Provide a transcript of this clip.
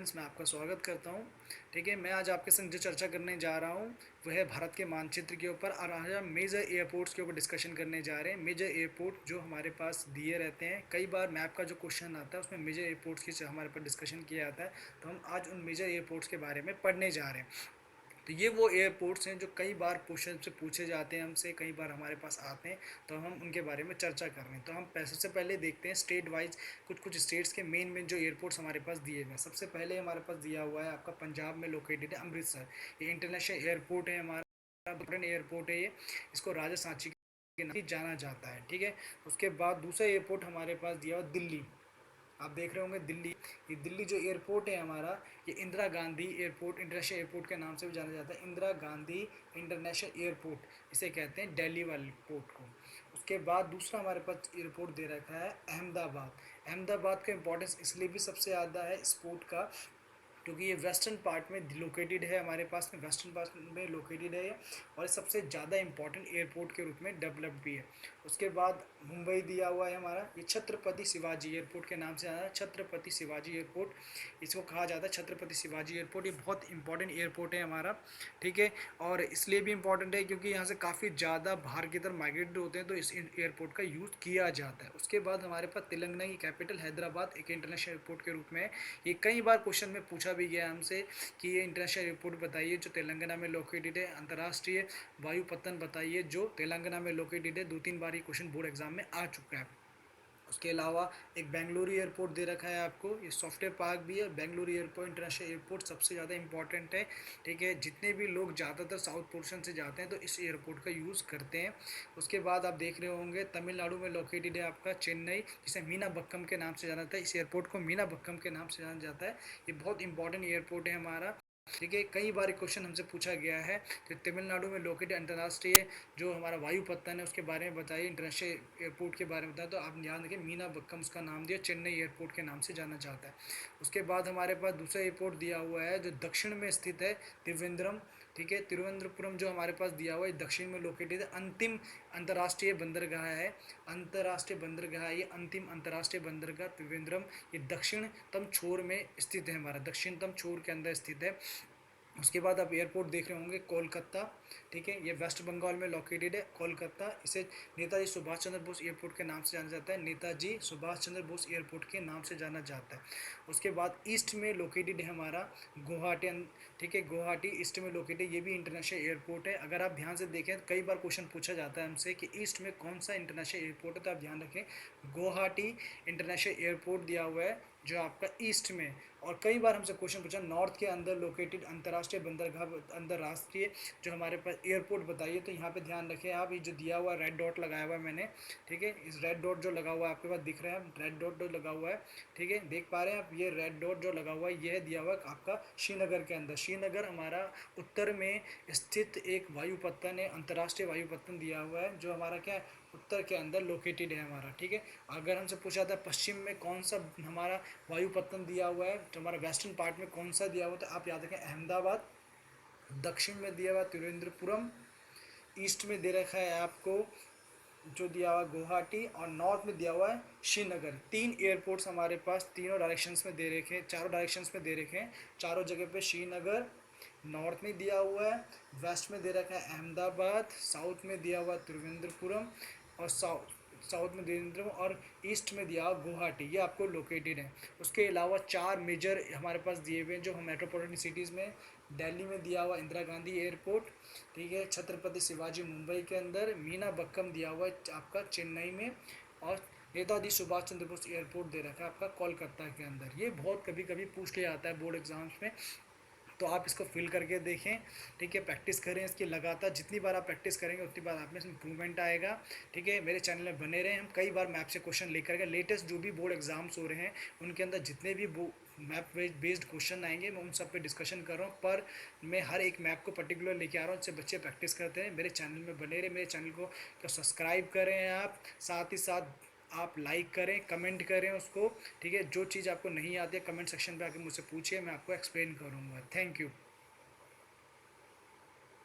Friends, मैं आपका स्वागत करता हूं। ठीक है, मैं आज आपके संग जो चर्चा करने जा रहा हूं वह है भारत के मानचित्र के ऊपर, और आज हम मेजर एयरपोर्ट्स के ऊपर डिस्कशन करने जा रहे हैं। मेजर एयरपोर्ट जो हमारे पास दिए रहते हैं, कई बार मैप का जो क्वेश्चन आता है उसमें मेजर एयरपोर्ट्स की हमारे पास डिस्कशन किया जाता है। तो हम आज उन मेजर एयरपोर्ट्स के बारे में पढ़ने जा रहे हैं। तो ये वो एयरपोर्ट्स हैं जो कई बार क्वेश्चन से पूछे जाते हैं हमसे, कई बार हमारे पास आते हैं, तो हम उनके बारे में चर्चा कर रहे हैं। तो हम सबसे पहले देखते हैं स्टेट वाइज कुछ स्टेट्स के मेन जो एयरपोर्ट्स हमारे पास दिए हुए हैं। सबसे पहले हमारे पास दिया हुआ है आपका पंजाब में लोकेटेड है अमृतसर। ये इंटरनेशनल एयरपोर्ट है, हमारा इंपॉर्टेंट एयरपोर्ट है ये। इसको राजा सांची के नाम से जाना जाता है। ठीक है, उसके बाद दूसरा एयरपोर्ट हमारे पास दिया हुआ दिल्ली। आप देख रहे होंगे दिल्ली, ये दिल्ली जो एयरपोर्ट है हमारा, ये Indira Gandhi airport international airport के नाम से भी जाना जाता है। इंदिरा गांधी इंटरनेशनल एयरपोर्ट इसे कहते हैं, दिल्ली वाले पोर्ट को। उसके बाद दूसरा हमारे पास एयरपोर्ट दे रखा है अहमदाबाद। अहमदाबाद का इंपॉर्टेंस इसलिए भी सबसे ज़्यादा है स्पोर्ट का, क्योंकि ये वेस्टर्न पार्ट में लोकेटेड है, हमारे पास में वेस्टर्न पार्ट में लोकेटेड है और सबसे ज़्यादा इंपॉर्टेंट एयरपोर्ट के रूप में डेवलप भी है। उसके बाद मुंबई दिया हुआ है हमारा, ये छत्रपति शिवाजी एयरपोर्ट के नाम से आता है, छत्रपति शिवाजी एयरपोर्ट इसको कहा जाता है। छत्रपति शिवाजी एयरपोर्ट ये बहुत इंपॉर्टेंट एयरपोर्ट है हमारा। ठीक है, और इसलिए भी इम्पॉर्टेंट है क्योंकि यहाँ से काफ़ी ज़्यादा बाहर की तरफ माइग्रेट होते हैं, तो इस एयरपोर्ट का यूज़ किया जाता है। उसके बाद हमारे पास तेलंगाना की कैपिटल हैदराबाद एक इंटरनेशनल एयरपोर्ट के रूप में है। ये कई बार क्वेश्चन में पूछा भी गया हमसे कि ये इंटरनेशनल एयरपोर्ट बताइए जो तेलंगाना में लोकेटेड है, अंतर्राष्ट्रीय वायुपत्तन बताइए जो तेलंगाना में लोकेटेड है। 2-3 बार ये क्वेश्चन बोर्ड एग्जाम में आ चुका है। उसके अलावा एक बेंगलुरु एयरपोर्ट दे रखा है आपको, ये सॉफ्टवेयर पार्क भी है। बेंगलुरु एयरपोर्ट इंटरनेशनल एयरपोर्ट सबसे ज़्यादा इंपॉर्टेंट है। ठीक है, जितने भी लोग ज़्यादातर साउथ पोर्शन से जाते हैं तो इस एयरपोर्ट का यूज़ करते हैं। उसके बाद आप देख रहे होंगे तमिलनाडु में लोकेटेड है आपका चेन्नई, जिसे मीनाबक्कम के नाम से जाना जाता है। इस एयरपोर्ट को मीनाबक्कम के नाम से जाना जाता है। ये बहुत इंपॉर्टेंट एयरपोर्ट है हमारा। ठीक है, कई बार क्वेश्चन हमसे पूछा गया है कि तमिलनाडु में लोकेटेड अंतर्राष्ट्रीय जो हमारा वायुपत्तन है उसके बारे में बताइए, इंटरनेशनल एयरपोर्ट के बारे में बताएं। तो आप ध्यान रखें मीनाबक्कम उसका नाम दिया, चेन्नई एयरपोर्ट के नाम से जाना जाता है। उसके बाद हमारे पास दूसरा एयरपोर्ट दिया हुआ है जो दक्षिण में स्थित है, त्रिवेंद्रम। ठीक है, तिरुवनंतपुरम जो हमारे पास दिया हुआ है दक्षिण में लोकेटेड है। अंतिम अंतर्राष्ट्रीय बंदरगाह है, अंतर्राष्ट्रीय बंदरगाह ये अंतिम अंतर्राष्ट्रीय बंदरगाह त्रिवेंद्रम, ये दक्षिणतम छोर में स्थित है, हमारा दक्षिणतम छोर के अंदर स्थित है। उसके बाद आप एयरपोर्ट देख रहे होंगे कोलकाता। ठीक है, ये वेस्ट बंगाल में लोकेटेड है कोलकाता। इसे नेताजी सुभाष चंद्र बोस एयरपोर्ट के नाम से जाना जाता है, नेताजी सुभाष चंद्र बोस एयरपोर्ट के नाम से जाना जाता है। उसके बाद ईस्ट में लोकेटेड है हमारा गुवाहाटी। ठीक है, गुवाहाटी ईस्ट में लोकेटेड, ये भी इंटरनेशनल एयरपोर्ट है। अगर आप ध्यान से देखें कई बार क्वेश्चन पूछा जाता है हमसे कि ईस्ट में कौन सा इंटरनेशनल एयरपोर्ट है, तो आप ध्यान रखें गुवाहाटी इंटरनेशनल एयरपोर्ट दिया हुआ है जो आपका ईस्ट में। और कई बार हमसे क्वेश्चन पूछा नॉर्थ के अंदर लोकेटेड अंतर्राष्ट्रीय बंदरगाह अंतर्राष्ट्रीय जो हमारे पास एयरपोर्ट बताइए, तो यहाँ पे ध्यान रखें आप, ये जो दिया हुआ रेड डॉट लगाया हुआ है मैंने। ठीक है, इस रेड डॉट जो लगा हुआ है आपके पास दिख रहा है, रेड डॉट जो लगा हुआ है, ठीक है देख पा रहे हैं आप, ये रेड डॉट जो लगा हुआ है यह दिया हुआ है आपका श्रीनगर के अंदर। श्रीनगर हमारा उत्तर में स्थित एक वायुपत्तन है, अंतर्राष्ट्रीय वायुपत्तन दिया हुआ है जो हमारा क्या है उत्तर के अंदर लोकेटेड है हमारा। ठीक है, अगर हमसे पूछा था पश्चिम में कौन सा हमारा वायुपत्तन दिया हुआ है, तो हमारा वेस्टर्न पार्ट में कौन सा दिया हुआ, तो आप याद रखें अहमदाबाद। दक्षिण में दिया हुआ तिरुवनंतपुरम। ईस्ट में दे रखा है आपको जो दिया हुआ गुवाहाटी, और नॉर्थ में दिया हुआ है श्रीनगर। 3 एयरपोर्ट्स हमारे पास तीनों डायरेक्शंस में दे रखे हैं, चारों डायरेक्शंस में दे रखे हैं। चारों जगह पे श्रीनगर नॉर्थ में दिया हुआ है, वेस्ट में दे रखा है अहमदाबाद, साउथ में दिया हुआ तिरुवनंतपुरम, और साउथ में त्रिवेंद्रम, और ईस्ट में दिया हुआ गुवाहाटी, ये आपको लोकेटेड है। उसके अलावा 4 मेजर हमारे पास दिए हुए हैं जो मेट्रोपॉलिटन सिटीज़ में। दिल्ली में दिया हुआ इंदिरा गांधी एयरपोर्ट। ठीक है, छत्रपति शिवाजी मुंबई के अंदर, मीनाबक्कम दिया हुआ है आपका चेन्नई में, और नेताजी सुभाष चंद्र बोस एयरपोर्ट दे रखा है आपका कोलकाता के अंदर। ये बहुत कभी कभी पूछ लिया जाता है बोर्ड एग्जाम्स में, तो आप इसको फिल करके देखें। ठीक है, प्रैक्टिस करें इसकी लगातार, जितनी बार आप प्रैक्टिस करेंगे उतनी बार आप में इंप्रूवमेंट आएगा। ठीक है, मेरे चैनल में बने रहें, हम कई बार मैप से क्वेश्चन लेकर के लेटेस्ट जो भी बोर्ड एग्जाम्स हो रहे हैं उनके अंदर जितने भी मैप बेस्ड क्वेश्चन आएंगे मैं उन सब पे डिस्कशन कर रहा हूँ, पर मैं हर एक मैप को पर्टिकुलर लेके आ रहा हूँ जिससे बच्चे प्रैक्टिस करते हैं। मेरे चैनल में बने रहे, मेरे चैनल को सब्सक्राइब करें आप, साथ ही साथ आप लाइक करें, कमेंट करें उसको। ठीक है, जो चीज़ आपको नहीं आती है कमेंट सेक्शन पे आके मुझसे पूछिए, मैं आपको एक्सप्लेन करूँगा। Thank you.